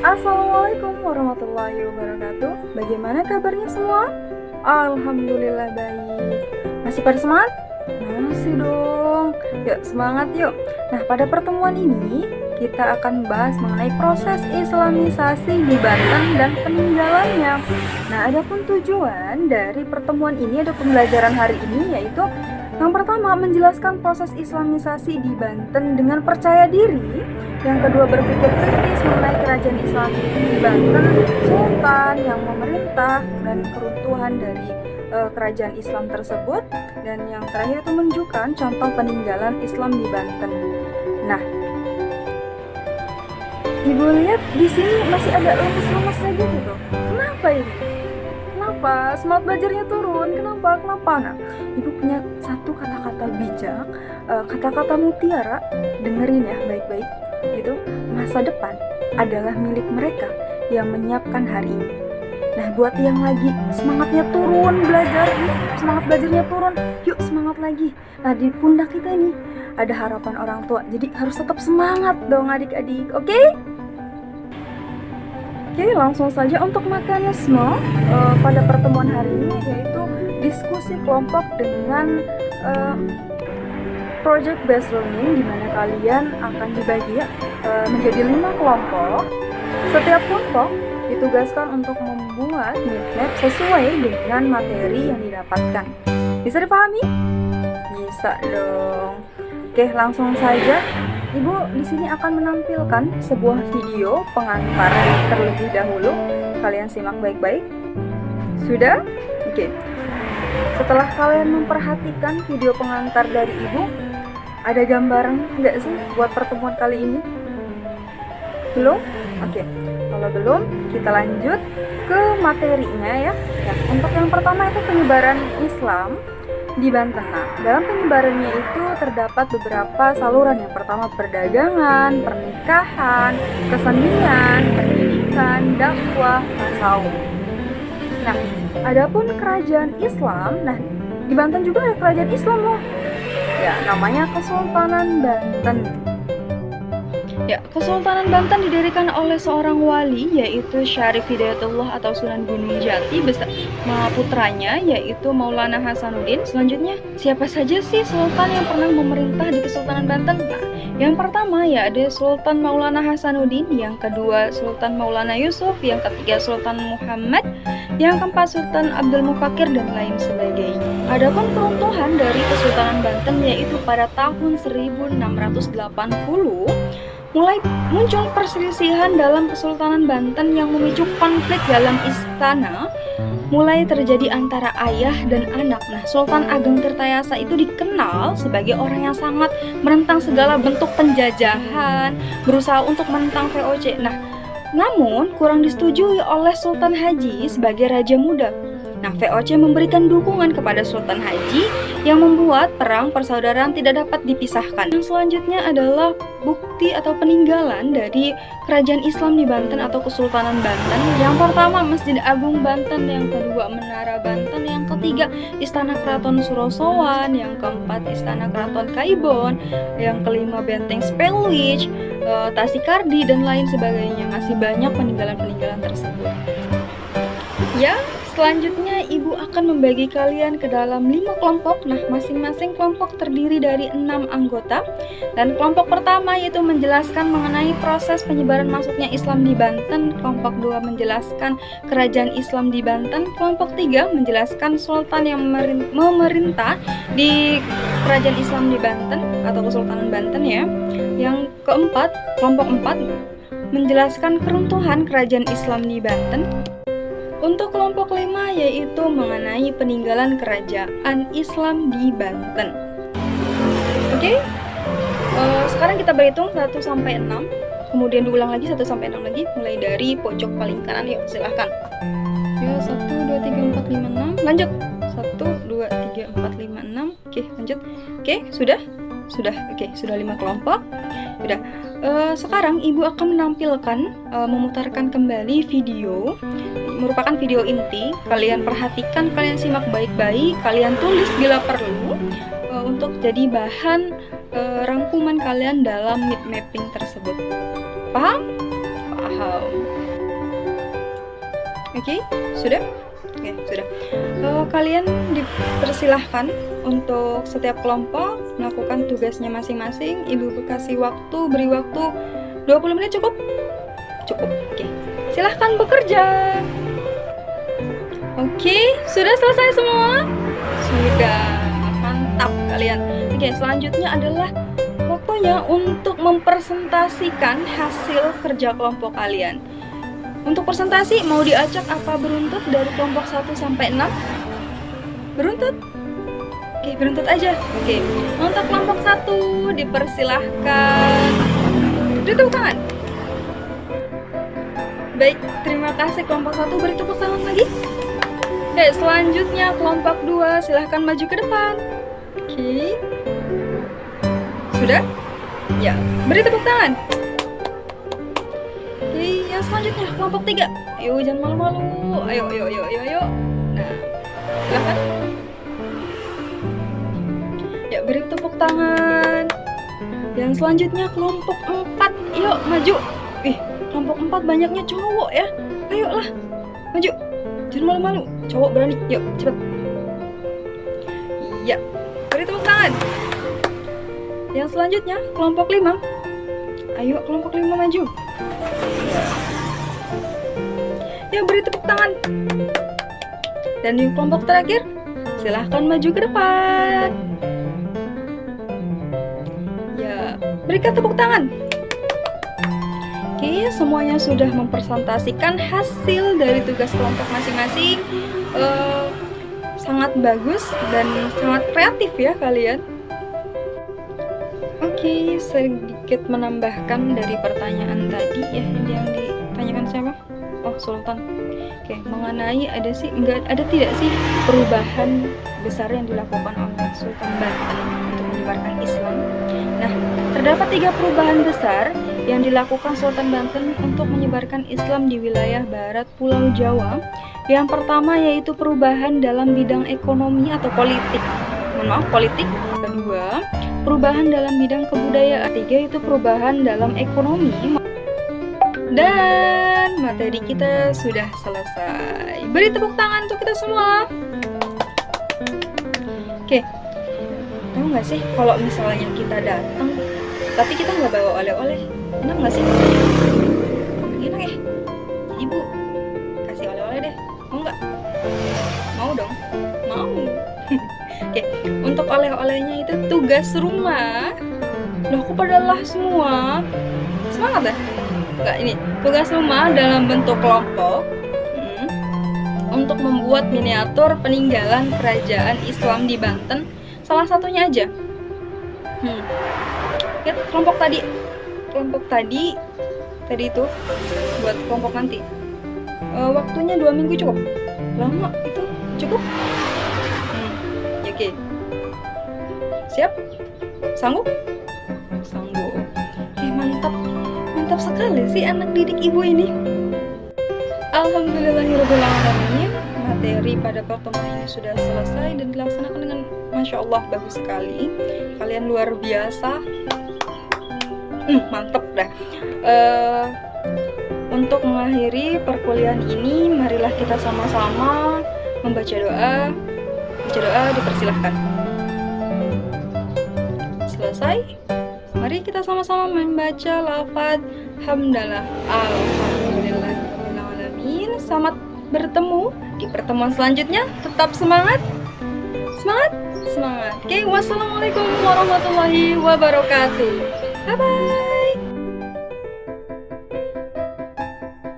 Assalamualaikum warahmatullahi wabarakatuh. Bagaimana kabarnya semua? Alhamdulillah baik. Masih pada semangat? Masih dong. Yuk semangat yuk. Nah, pada pertemuan ini kita akan membahas mengenai proses islamisasi di Banten dan peninggalannya. Nah, adapun tujuan dari pertemuan ini atau pembelajaran hari ini yaitu yang pertama, menjelaskan proses islamisasi di Banten dengan percaya diri. Yang kedua, berpikir kritis mengenai kerajaan Islam di Banten, sultan yang memerintah, dan keruntuhan dari kerajaan Islam tersebut. Dan yang terakhir itu menunjukkan contoh peninggalan Islam di Banten. Nah, Ibu lihat di sini masih ada lemes-lemesnya gitu tuh. Kenapa ini? Kenapa semangat belajarnya turun? Kenapa? Nah, Ibu punya satu kata-kata bijak, kata-kata mutiara. Dengerin ya baik-baik. Gitu, masa depan adalah milik mereka yang menyiapkan hari ini. Nah, buat yang lagi semangatnya turun belajar, semangat belajarnya turun, yuk semangat lagi. Nah, di pundak kita ini ada harapan orang tua, jadi harus tetap semangat dong adik-adik, oke? Oke, langsung saja untuk mekanisme pada pertemuan hari ini, yaitu diskusi kelompok dengan project based learning, di mana kalian akan dibagi menjadi 5 kelompok. Setiap kelompok ditugaskan untuk membuat map sesuai dengan materi yang didapatkan. Bisa dipahami? Bisa dong. Oke, langsung saja. Ibu di sini akan menampilkan sebuah video pengantar terlebih dahulu. Kalian simak baik-baik. Sudah? Oke. Setelah kalian memperhatikan video pengantar dari Ibu, ada gambaran nggak sih buat pertemuan kali ini? Belum? Oke. Kalau belum, kita lanjut ke materinya ya. Untuk yang pertama itu penyebaran Islam di Banten. Nah, dalam penyebarannya itu terdapat beberapa saluran. Yang pertama perdagangan, pernikahan, kesenian, pendidikan, dakwah, tasawuf. Nah, adapun kerajaan Islam, nah di Banten juga ada kerajaan Islam loh. Ya, namanya Kesultanan Banten. Ya, Kesultanan Banten didirikan oleh seorang wali yaitu Syarif Hidayatullah atau Sunan Gunung Jati beserta putranya yaitu Maulana Hasanuddin. Selanjutnya, siapa saja sih sultan yang pernah memerintah di Kesultanan Banten? Nah, yang pertama ya ada Sultan Maulana Hasanuddin, yang kedua Sultan Maulana Yusuf, yang ketiga Sultan Muhammad, yang keempat Sultan Abdul Mufakir dan lain sebagainya. Adapun keruntuhan dari Kesultanan Banten yaitu pada tahun 1680 mulai muncul perselisihan dalam Kesultanan Banten yang memicu konflik dalam istana, mulai terjadi antara ayah dan anak. Nah, Sultan Ageng Tirtayasa itu dikenal sebagai orang yang sangat menentang segala bentuk penjajahan, berusaha untuk menentang VOC. Nah, namun kurang disetujui oleh Sultan Haji sebagai raja muda. Nah, VOC memberikan dukungan kepada Sultan Haji yang membuat perang persaudaraan tidak dapat dipisahkan. Yang selanjutnya adalah bukti atau peninggalan dari kerajaan Islam di Banten atau Kesultanan Banten. Yang pertama Masjid Agung Banten, yang kedua Menara Banten, yang ketiga Istana Keraton Surosowan, yang keempat Istana Keraton Kaibon, yang kelima Benteng Spelwich, Tasikardi dan lain sebagainya. Masih banyak peninggalan-peninggalan tersebut. Ya, selanjutnya Ibu akan membagi kalian ke dalam 5 kelompok. Nah, masing-masing kelompok terdiri dari 6 anggota. Dan kelompok pertama yaitu menjelaskan mengenai proses penyebaran masuknya Islam di Banten. Kelompok 2 menjelaskan kerajaan Islam di Banten. Kelompok 3 menjelaskan sultan yang memerintah di kerajaan Islam di Banten atau Kesultanan Banten ya. Yang keempat, kelompok 4 menjelaskan keruntuhan kerajaan Islam di Banten. Untuk kelompok 5 yaitu mengenai peninggalan kerajaan Islam di Banten. Oke, sekarang kita berhitung 1 sampai 6, kemudian diulang lagi 1 sampai 6 lagi, mulai dari pojok paling kanan. Yuk, silahkan. Ya, 1, 2, 3, 4, 5, 6, lanjut. 1, 2, 3, 4, 5, 6. Oke, lanjut. Oke, sudah? Oke, sudah 5 kelompok. Sudah. Sekarang Ibu akan menampilkan, memutarkan kembali video, merupakan video inti. Kalian perhatikan, kalian simak baik-baik, kalian tulis bila perlu untuk jadi bahan rangkuman kalian dalam mid mapping tersebut. Paham? paham. Oke, sudah? Oke, sudah. Kalian dipersilahkan untuk setiap kelompok melakukan tugasnya masing-masing. Ibu kasih waktu, beri waktu 20 menit cukup? Cukup, oke. Silahkan bekerja. Oke, sudah selesai semua? Sudah, mantap kalian. Oke, selanjutnya adalah waktunya untuk mempresentasikan hasil kerja kelompok kalian. Untuk presentasi mau diacak apa beruntut dari kelompok 1 sampai 6? Beruntut? Oke, beruntut aja. Oke, untuk kelompok 1 dipersilahkan. Beri tepuk tangan. Baik, terima kasih kelompok 1, beri tepuk tangan lagi. Oke, selanjutnya kelompok 2 silahkan maju ke depan. Oke. Sudah? Ya, beri tepuk tangan. Oke, yang selanjutnya kelompok 3. Yuk, jangan malu-malu. Ayo. Nah, silahkan. Ya, beri tepuk tangan. Yang selanjutnya kelompok 4. Yuk, maju. Kelompok 4 banyaknya cowok ya. Ayolah, maju. Jangan malu-malu. Cowok berani. Yuk, cepet. Ya, beri tepuk tangan. Yang selanjutnya kelompok 5. Ayo, kelompok 5 maju. Ya, beri tepuk tangan. Dan di kelompok terakhir, silahkan maju ke depan. Ya, berikan tepuk tangan. Oke, semuanya sudah mempresentasikan hasil dari tugas kelompok masing-masing. Sangat bagus dan sangat kreatif ya kalian. Oke, sedikit menambahkan dari pertanyaan tadi ya, yang ditanyakan siapa? Oh, Sultan. Oke, mengenai ada tidak sih perubahan besar yang dilakukan oleh Sultan Banten untuk menyebarkan Islam? Nah, terdapat 3 perubahan besar yang dilakukan Sultan Banten untuk menyebarkan Islam di wilayah barat Pulau Jawa. Yang pertama yaitu perubahan dalam bidang ekonomi atau politik. Politik. Kedua, perubahan dalam bidang kebudayaan. Ketiga itu perubahan dalam ekonomi. Dan materi kita sudah selesai. Beri tepuk tangan untuk kita semua. Oke, tahu nggak sih kalau misalnya kita datang tapi kita nggak bawa oleh-oleh, enak nggak sih? Enak ya? Ibu kasih oleh-oleh deh, mau nggak? Mau dong? Mau. Oke, untuk oleh-olehnya itu tugas rumah. Loh, kok pada lah semua? Semangat ya? Enggak, ini tugas rumah dalam bentuk kelompok untuk membuat miniatur peninggalan kerajaan Islam di Banten. Salah satunya aja. Lihat kelompok tadi itu buat kelompok nanti. Waktunya 2 minggu cukup? Lama itu cukup? Oke. Siap? Sanggup? Sanggup. Oke, mantap sekali sih anak didik ibu ini. Alhamdulillahirobbilalamin, materi pada pertemuan ini sudah selesai dan dilaksanakan dengan Masya Allah bagus sekali. Kalian luar biasa. Mantep dah. Untuk mengakhiri perkuliahan ini, marilah kita sama-sama membaca doa. Baca doa dipersilahkan. Selesai, mari kita sama-sama membaca lafaz hamdalah. Alhamdulillahirobbilalamin. Selamat bertemu di pertemuan selanjutnya. Tetap semangat. Oke, wassalamualaikum warahmatullahi wabarakatuh. Bye bye.